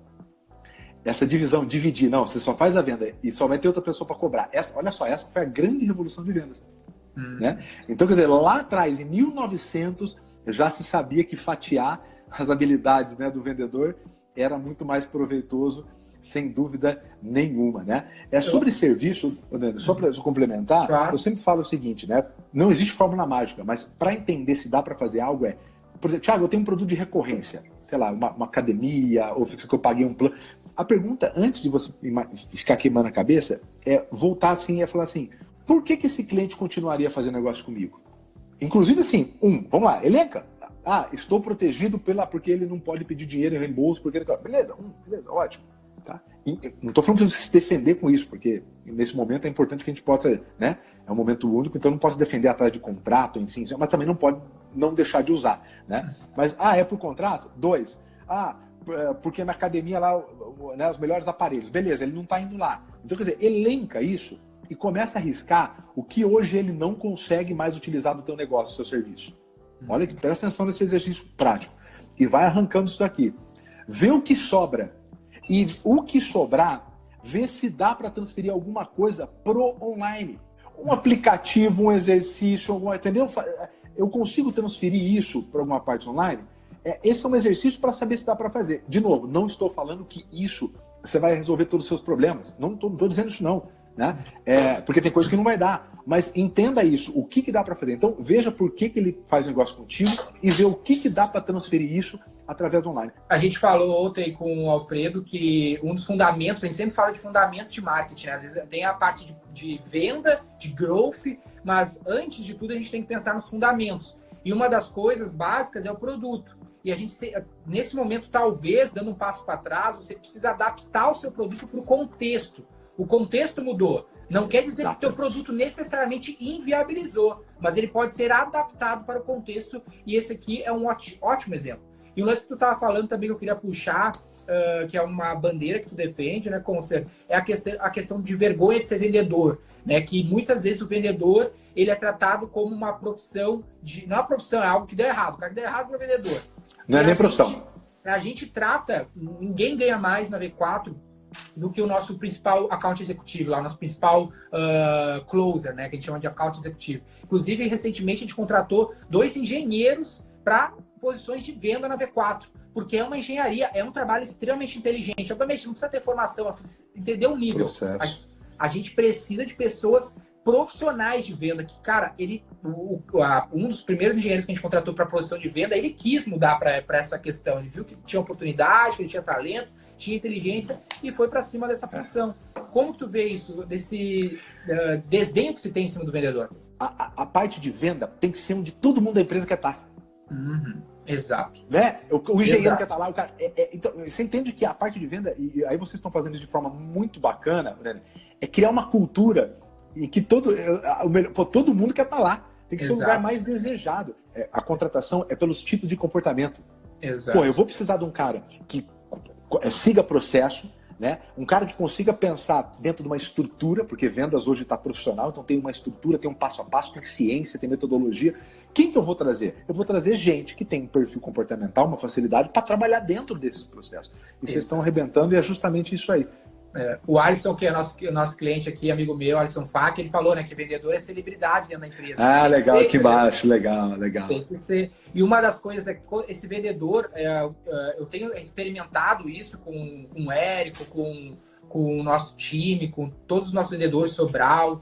Essa divisão, dividir, não, você só faz a venda e só vai ter outra pessoa para cobrar. Olha só, essa foi a grande revolução de vendas. Né? Então, quer dizer, lá atrás, em 1900, já se sabia que fatiar as habilidades, né, do vendedor era muito mais proveitoso, sem dúvida nenhuma, né? Sobre serviço, só para complementar, claro. Eu sempre falo o seguinte, né? Não existe fórmula mágica, mas para entender se dá para fazer algo por exemplo, Thiago, eu tenho um produto de recorrência, sei lá, uma academia, ou que eu paguei um plano. A pergunta, antes de você ficar queimando a cabeça, é voltar assim e falar assim, por que esse cliente continuaria a fazer negócio comigo? Inclusive, assim, vamos lá, elenca. Estou protegido porque ele não pode pedir dinheiro em reembolso, porque ele... Beleza, beleza, ótimo. Tá? Não estou falando para você se defender com isso, porque nesse momento é importante que a gente possa, né? É um momento único, então não posso defender atrás de contrato, enfim, mas também não pode não deixar de usar, né? Mas, é por contrato? 2. Porque na academia lá, né, os melhores aparelhos. Beleza, ele não está indo lá. Então, quer dizer, elenca isso e começa a arriscar o que hoje ele não consegue mais utilizar do teu negócio, do seu serviço. Olha, presta atenção nesse exercício prático. E vai arrancando isso daqui. Vê o que sobra. E o que sobrar, vê se dá para transferir alguma coisa pro online. Um aplicativo, um exercício, entendeu? Eu consigo transferir isso para alguma parte online? Esse é um exercício para saber se dá para fazer. De novo, não estou falando que isso você vai resolver todos os seus problemas. Não estou dizendo isso não. Né? Porque tem coisa que não vai dar. Mas entenda isso, o que dá para fazer. Então veja por que ele faz negócio contigo e vê o que dá para transferir isso através do online. A gente falou ontem com o Alfredo que um dos fundamentos, a gente sempre fala de fundamentos de marketing, né? Às vezes tem a parte de venda, de growth, mas antes de tudo a gente tem que pensar nos fundamentos. E uma das coisas básicas é o produto. E a gente, nesse momento, talvez, dando um passo para trás, você precisa adaptar o seu produto para o contexto. O contexto mudou. Não quer dizer que o teu produto necessariamente inviabilizou, mas ele pode ser adaptado para o contexto, e esse aqui é um ótimo exemplo. E o lance que tu estava falando também que eu queria puxar, que é uma bandeira que tu defende, né, Concer, é a questão de vergonha de ser vendedor, né, que muitas vezes o vendedor ele é tratado como uma profissão, não é uma profissão, é algo que deu errado, o cara que deu errado para o vendedor. Não é nem profissão. A gente trata, ninguém ganha mais na V4 do que o nosso principal account executivo, lá, o nosso principal closer, né, que a gente chama de account executivo. Inclusive, recentemente a gente contratou 2 engenheiros para posições de venda na V4, porque é uma engenharia, é um trabalho extremamente inteligente. Obviamente, não precisa ter formação, entender o nível. A gente precisa de pessoas profissionais de venda, que, cara, um dos primeiros engenheiros que a gente contratou para a posição de venda, ele quis mudar para essa questão. Ele viu que tinha oportunidade, que ele tinha talento, tinha inteligência e foi para cima dessa função. Como tu vê isso, desse desdenho que se tem em cima do vendedor? A parte de venda tem que ser onde todo mundo da empresa quer estar. Exato. Né? O engenheiro quer estar lá, o cara... Então, você entende que a parte de venda, e aí vocês estão fazendo isso de forma muito bacana, né? É criar uma cultura em que todo mundo quer estar lá. Tem que ser o lugar mais desejado. A contratação é pelos tipos de comportamento. Exato. Eu vou precisar de um cara que siga processo, né? Um cara que consiga pensar dentro de uma estrutura, porque vendas hoje está profissional, então tem uma estrutura, tem um passo a passo, tem ciência, tem metodologia. Quem que eu vou trazer? Eu vou trazer gente que tem um perfil comportamental, uma facilidade para trabalhar dentro desses processos. E vocês estão arrebentando e é justamente isso aí. O Alisson, que é nosso cliente aqui, amigo meu, Alisson Fac, ele falou, né, que vendedor é celebridade dentro da empresa. Legal, aqui embaixo, legal. Tem que ser. E uma das coisas é que esse vendedor, eu tenho experimentado isso com o Érico, com o nosso time, com todos os nossos vendedores, Sobral,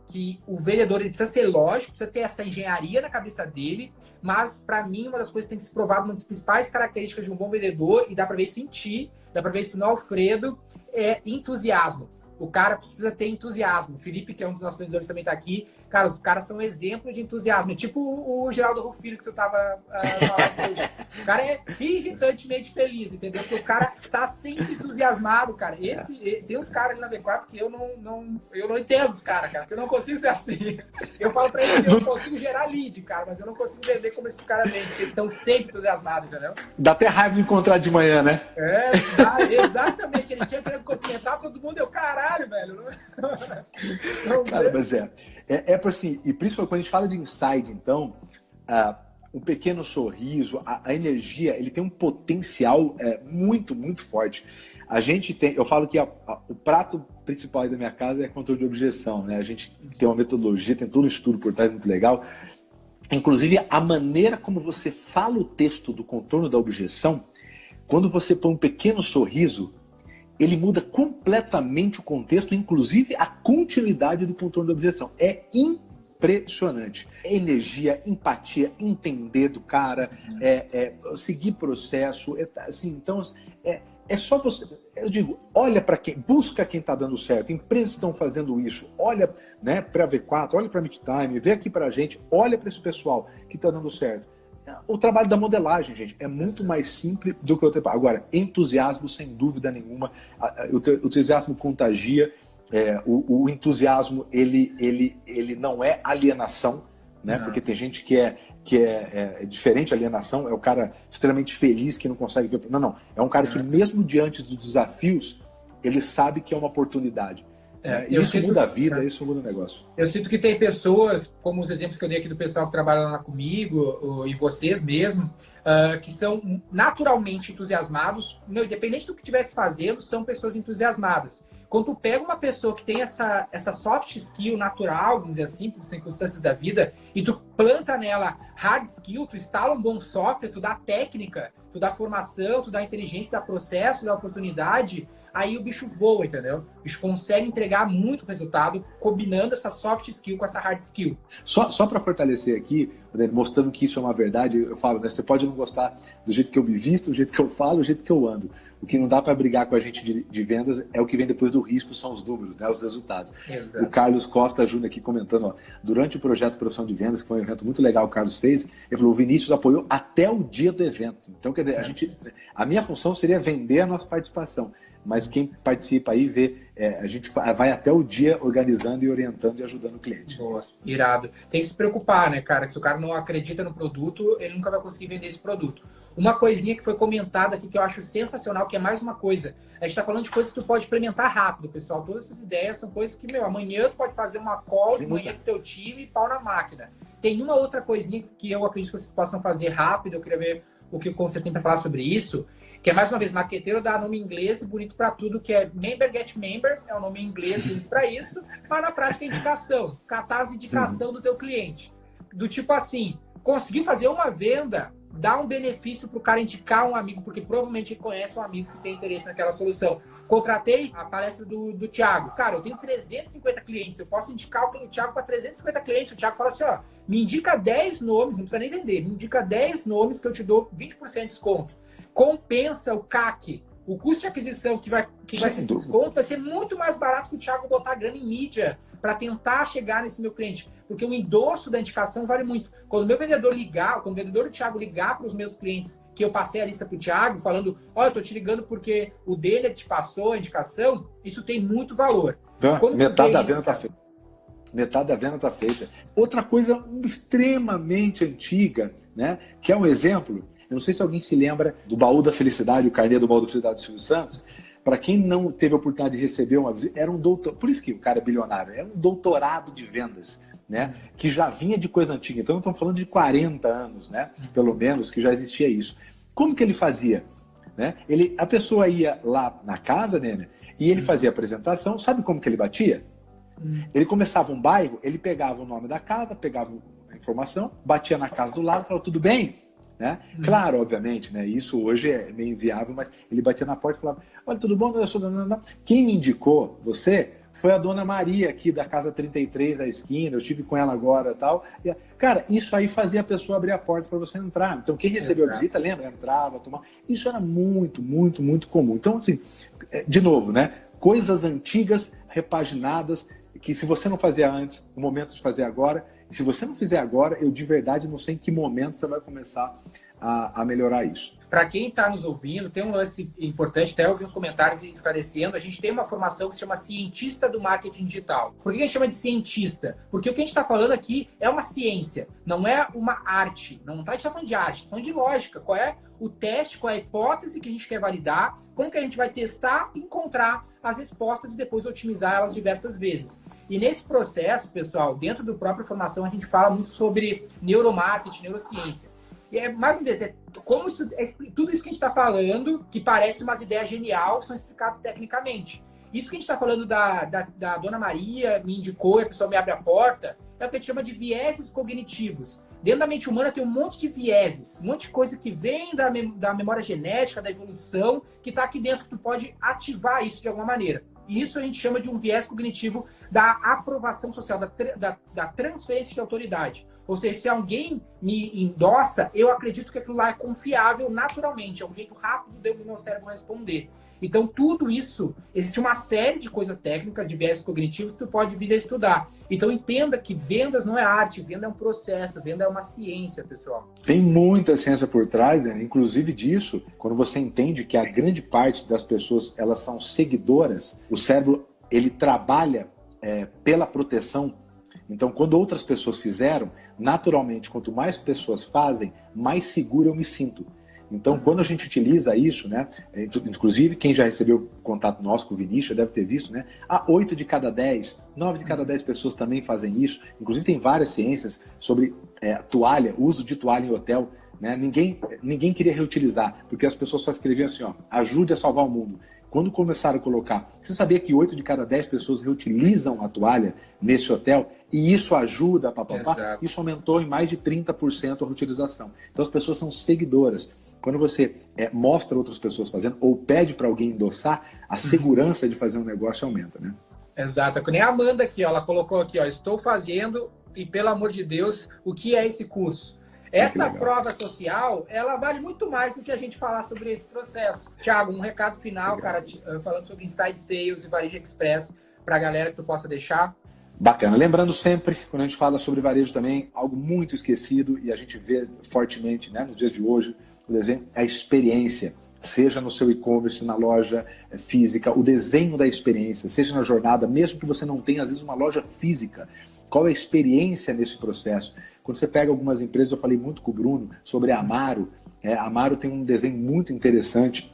que o vendedor ele precisa ser lógico, precisa ter essa engenharia na cabeça dele, mas para mim uma das coisas que tem que ser provado, uma das principais características de um bom vendedor, e dá para ver isso em ti, dá para ver isso no Alfredo, é entusiasmo. O cara precisa ter entusiasmo. O Felipe, que é um dos nossos vendedores, também está aqui. Cara, os caras são exemplo de entusiasmo. É tipo o Geraldo Rufilho que tu estava falando hoje. O cara é irritantemente feliz, entendeu? Porque o cara está sempre entusiasmado, cara. Tem uns caras ali na V4 que eu não entendo os caras, cara, que eu não consigo ser assim. Eu falo pra eles que eu consigo gerar lead, cara, mas eu não consigo vender como esses caras vendem, porque eles estão sempre entusiasmados, entendeu? Dá até raiva de encontrar de manhã, né? Exatamente. Ele tinha querendo cumprimentar todo mundo, eu, caralho, velho. Não, cara, mas por assim, e principalmente quando a gente fala de inside, então, um pequeno sorriso, a energia, ele tem um potencial muito, muito forte. A gente tem, eu falo que o prato principal da minha casa é controle de objeção, né? A gente tem uma metodologia, tem todo um estudo por trás muito legal. Inclusive, a maneira como você fala o texto do contorno da objeção, quando você põe um pequeno sorriso, ele muda completamente o contexto, inclusive a continuidade do contorno da objeção. É impressionante. Energia, empatia, entender do cara, seguir processo. Assim, então, é só você... Eu digo, olha para quem... Busca quem está dando certo. Empresas estão fazendo isso. Olha, né, para a V4, olha para a Meet-Time, vê aqui para a gente, olha para esse pessoal que está dando certo. O trabalho da modelagem, gente, é muito mais simples do que o outro. Agora, entusiasmo, sem dúvida nenhuma. O entusiasmo contagia. O entusiasmo, ele não é alienação, né? Porque tem gente que é diferente. Alienação é o cara extremamente feliz que não consegue ver. Não. É um cara que, mesmo diante dos desafios, ele sabe que é uma oportunidade. Isso muda a vida, isso muda o negócio. Eu sinto que tem pessoas, como os exemplos que eu dei aqui do pessoal que trabalha lá comigo, e vocês mesmo, que são naturalmente entusiasmados, independente do que estivesse fazendo, são pessoas entusiasmadas. Quando tu pega uma pessoa que tem essa soft skill natural, vamos dizer assim, por circunstâncias da vida, e tu planta nela hard skill, tu instala um bom software, tu dá técnica, tu dá formação, tu dá inteligência, dá processo, dá oportunidade, aí o bicho voa, entendeu? O bicho consegue entregar muito resultado combinando essa soft skill com essa hard skill. Só para fortalecer aqui, mostrando que isso é uma verdade, eu falo, né, você pode não gostar do jeito que eu me visto, do jeito que eu falo, do jeito que eu ando. O que não dá para brigar com a gente de vendas é o que vem depois do risco, são os números, né, os resultados. Exato. O Carlos Costa Júnior aqui comentando, ó, durante o projeto Profissão de Vendas, que foi um evento muito legal que o Carlos fez, ele falou, o Vinícius apoiou até o dia do evento. Então, quer dizer, a minha função seria vender a nossa participação. Mas quem participa aí vê, a gente vai até o dia organizando e orientando e ajudando o cliente. Boa, irado. Tem que se preocupar, né, cara? Se o cara não acredita no produto, ele nunca vai conseguir vender esse produto. Uma coisinha que foi comentada aqui que eu acho sensacional, que é mais uma coisa. A gente tá falando de coisas que tu pode implementar rápido, pessoal. Todas essas ideias são coisas que, amanhã tu pode fazer uma call de manhã com o teu time e pau na máquina. Tem uma outra coisinha que eu acredito que vocês possam fazer rápido, eu queria ver o que o Conselho tem para falar sobre isso, que é, mais uma vez, marqueteiro dá nome em inglês bonito para tudo, que é Member Get Member, é um nome em inglês bonito para isso, mas na prática é indicação, catar as indicação do teu cliente. Do tipo assim, conseguiu fazer uma venda, dá um benefício para o cara indicar um amigo, porque provavelmente ele conhece um amigo que tem interesse naquela solução. Contratei a palestra do Thiago. Cara, eu tenho 350 clientes, eu posso indicar o Thiago para 350 clientes. O Thiago fala assim, ó, me indica 10 nomes, não precisa nem vender, me indica 10 nomes que eu te dou 20% de desconto. Compensa o CAC. O custo de aquisição que vai ser desconto vai ser muito mais barato que o Thiago botar grana em mídia para tentar chegar nesse meu cliente. Porque o endosso da indicação vale muito. Quando o meu vendedor ligar, quando o vendedor do Thiago ligar para os meus clientes, que eu passei a lista para o Thiago, falando, ó, eu tô te ligando porque o dele te passou a indicação, isso tem muito valor. Metade da venda está feita. Metade da venda está feita. Outra coisa extremamente antiga, né, que é um exemplo, eu não sei se alguém se lembra do Baú da Felicidade, o carnê do Baú da Felicidade do Silvio Santos. Para quem não teve a oportunidade de receber uma visita, era um doutor, por isso que o cara é bilionário, é um doutorado de vendas, né? Que já vinha de coisa antiga. Então, estamos falando de 40 anos, né? Pelo menos, que já existia isso. Como que ele fazia? Né? A pessoa ia lá na casa, né? E ele fazia a apresentação. Sabe como que ele batia? Ele começava um bairro, ele pegava o nome da casa, pegava a informação, batia na casa do lado, falava, tudo bem? Né? Claro, obviamente, né? Isso hoje é meio inviável, mas ele batia na porta e falava, olha, tudo bom? Eu sou dona... Quem me indicou você foi a dona Maria aqui da casa 33 da esquina, eu estive com ela agora e tal. E, cara, isso aí fazia a pessoa abrir a porta para você entrar. Então, quem recebeu a visita, lembra? Entrava, tomava. Isso era muito, muito, muito comum. Então, assim, de novo, né? Coisas antigas, repaginadas, que se você não fazia antes, o momento de fazer agora. E se você não fizer agora, eu de verdade não sei em que momento você vai começar a melhorar isso. Para quem está nos ouvindo, tem um lance importante, até eu vi uns comentários esclarecendo, a gente tem uma formação que se chama cientista do marketing digital. Por que a gente chama de cientista? Porque o que a gente está falando aqui é uma ciência, não é uma arte. Não está falando de arte, está falando de lógica. Qual é o teste, qual é a hipótese que a gente quer validar, como que a gente vai testar e encontrar as respostas e depois otimizar elas diversas vezes. E nesse processo, pessoal, dentro do próprio formação, a gente fala muito sobre neuromarketing, neurociência. E mais uma vez, como tudo isso que a gente está falando, que parece umas ideias geniais, são explicados tecnicamente. Isso que a gente está falando da Dona Maria, me indicou, e a pessoa me abre a porta, é o que a gente chama de vieses cognitivos. Dentro da mente humana tem um monte de vieses, um monte de coisa que vem da memória genética, da evolução, que está aqui dentro, que tu pode ativar isso de alguma maneira. E isso a gente chama de um viés cognitivo da aprovação social, da transferência de autoridade. Ou seja, se alguém me endossa, eu acredito que aquilo lá é confiável naturalmente. É um jeito rápido do meu cérebro responder. Então, tudo isso, existe uma série de coisas técnicas, de viés cognitivos, que tu pode vir a estudar. Então, entenda que vendas não é arte, venda é um processo, venda é uma ciência, pessoal. Tem muita ciência por trás, né? Inclusive disso, quando você entende que a grande parte das pessoas, elas são seguidoras, o cérebro, ele trabalha pela proteção. Então, quando outras pessoas fizeram, naturalmente, quanto mais pessoas fazem, mais seguro eu me sinto. Então, quando a gente utiliza isso, né, inclusive quem já recebeu contato nosso com o Vinícius deve ter visto, né, 8 de cada 10, 9 de cada 10 pessoas também fazem isso. Inclusive tem várias ciências sobre toalha, uso de toalha em hotel, né? Ninguém queria reutilizar, porque as pessoas só escreviam assim, ó, ajude a salvar o mundo. Quando começaram a colocar, você sabia que 8 de cada 10 pessoas reutilizam a toalha nesse hotel e isso ajuda, papapá? Isso aumentou em mais de 30% a reutilização. Então as pessoas são seguidoras. Quando você mostra outras pessoas fazendo ou pede para alguém endossar, a segurança de fazer um negócio aumenta, né? Exato. É que nem a Amanda aqui, ó, ela colocou aqui, ó, estou fazendo e, pelo amor de Deus, o que é esse curso? Essa prova social, ela vale muito mais do que a gente falar sobre esse processo. Thiago, um recado final, cara, falando sobre Inside Sales e Varejo Express, para a galera que tu possa deixar. Bacana. Lembrando sempre, quando a gente fala sobre varejo também, algo muito esquecido e a gente vê fortemente, né, nos dias de hoje, o desenho, a experiência, seja no seu e-commerce, na loja física, o desenho da experiência, seja na jornada, mesmo que você não tenha, às vezes, uma loja física, qual é a experiência nesse processo? Quando você pega algumas empresas, eu falei muito com o Bruno sobre a Amaro, a Amaro tem um desenho muito interessante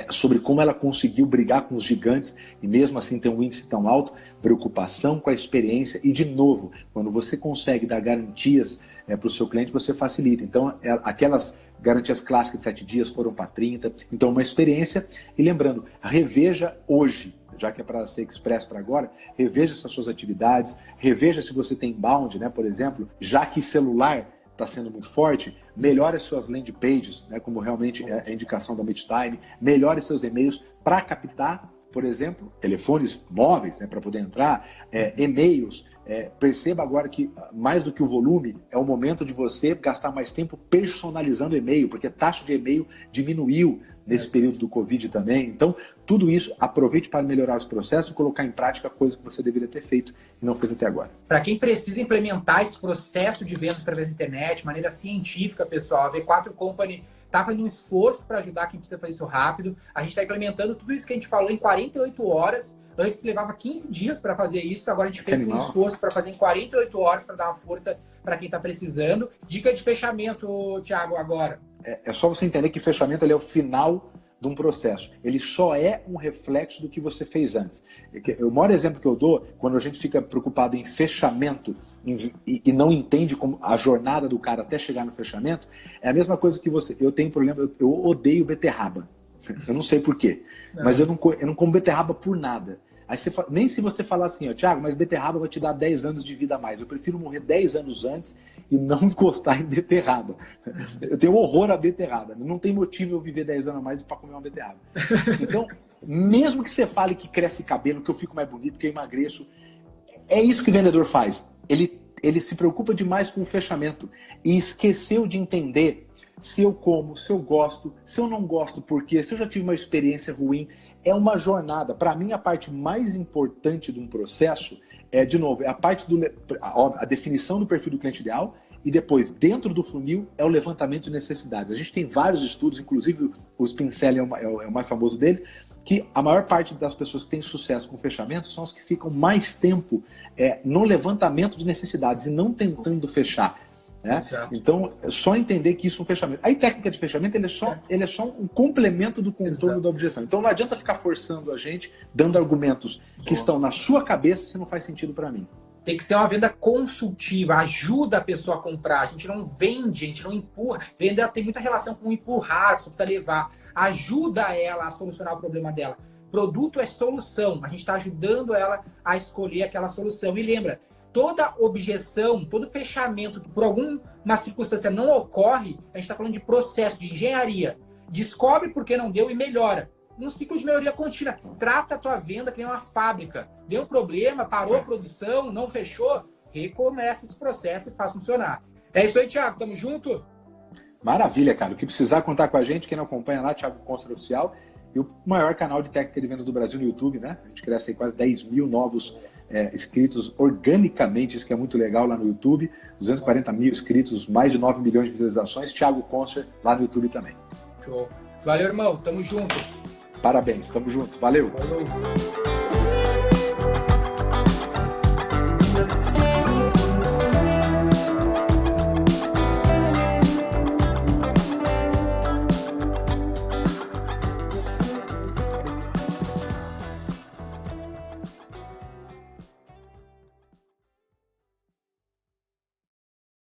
sobre como ela conseguiu brigar com os gigantes e mesmo assim ter um índice tão alto, preocupação com a experiência e, de novo, quando você consegue dar garantias para o seu cliente, você facilita. Então, aquelas garantias clássicas de 7 dias foram para 30. Então, uma experiência. E lembrando, reveja hoje, já que é para ser expresso para agora, reveja essas suas atividades, reveja se você tem inbound, né, por exemplo, já que celular está sendo muito forte, melhore as suas landing pages, né, como realmente é a indicação da Meet-Time, melhore seus e-mails para captar, por exemplo, telefones móveis, né, para poder entrar, e-mails. Perceba agora que, mais do que o volume, é o momento de você gastar mais tempo personalizando o e-mail, porque a taxa de e-mail diminuiu nesse período do Covid também. Então, tudo isso, aproveite para melhorar os processos e colocar em prática coisa que você deveria ter feito e não fez até agora. Para quem precisa implementar esse processo de vendas através da internet, de maneira científica, pessoal, a V4 Company está fazendo um esforço para ajudar quem precisa fazer isso rápido. A gente está implementando tudo isso que a gente falou em 48 horas. Antes levava 15 dias para fazer isso, agora a gente fez um esforço para fazer em 48 horas para dar uma força para quem está precisando. Dica de fechamento, Thiago, agora. É só você entender que fechamento ele é o final de um processo. Ele só é um reflexo do que você fez antes. O maior exemplo que eu dou, quando a gente fica preocupado em fechamento e não entende como a jornada do cara até chegar no fechamento, é a mesma coisa que você... Eu tenho problema, eu odeio beterraba. Eu não sei por quê, mas eu não como beterraba por nada. Aí nem se você falar assim, ó, Thiago, mas beterraba vai te dar 10 anos de vida a mais. Eu prefiro morrer 10 anos antes e não encostar em beterraba. Eu tenho horror a beterraba. Não tem motivo eu viver 10 anos a mais para comer uma beterraba. Então, mesmo que você fale que cresce cabelo, que eu fico mais bonito, que eu emagreço, é isso que o vendedor faz. Ele se preocupa demais com o fechamento e esqueceu de entender se eu como, se eu gosto, se eu não gosto, porque se eu já tive uma experiência ruim, é uma jornada. Para mim, a parte mais importante de um processo de novo, é a parte a definição do perfil do cliente ideal E depois, dentro do funil, é o levantamento de necessidades. A gente tem vários estudos, inclusive o Spincelli é o mais famoso dele, que a maior parte das pessoas que têm sucesso com fechamento são as que ficam mais tempo no levantamento de necessidades e não tentando fechar. Né? Então, é só entender que isso é um fechamento. Aí, técnica de fechamento, ele é só um complemento do contorno da objeção. Então, não adianta ficar forçando a gente, dando argumentos que estão na sua cabeça se não faz sentido para mim. Tem que ser uma venda consultiva, ajuda a pessoa a comprar. A gente não vende, a gente não empurra. Venda tem muita relação com empurrar, você precisa levar. Ajuda ela a solucionar o problema dela. Produto é solução, a gente está ajudando ela a escolher aquela solução. E lembra, toda objeção, todo fechamento que por alguma circunstância não ocorre, a gente está falando de processo, de engenharia. Descobre por que não deu e melhora. Um ciclo de melhoria contínua. Trata a tua venda que nem uma fábrica. Deu um problema, parou a produção, não fechou, recomeça esse processo e faz funcionar. É isso aí, Thiago. Tamo junto? Maravilha, cara. O que precisar contar com a gente, quem não acompanha lá, Thiago Conster Oficial, e o maior canal de técnica de vendas do Brasil no YouTube, né? A gente cresce aí quase 10 mil novos inscritos organicamente, isso que é muito legal lá no YouTube. 240 mil inscritos, mais de 9 milhões de visualizações. Thiago Conster lá no YouTube também. Show. Valeu, irmão. Tamo junto. Parabéns, tamo junto. Valeu. Valeu.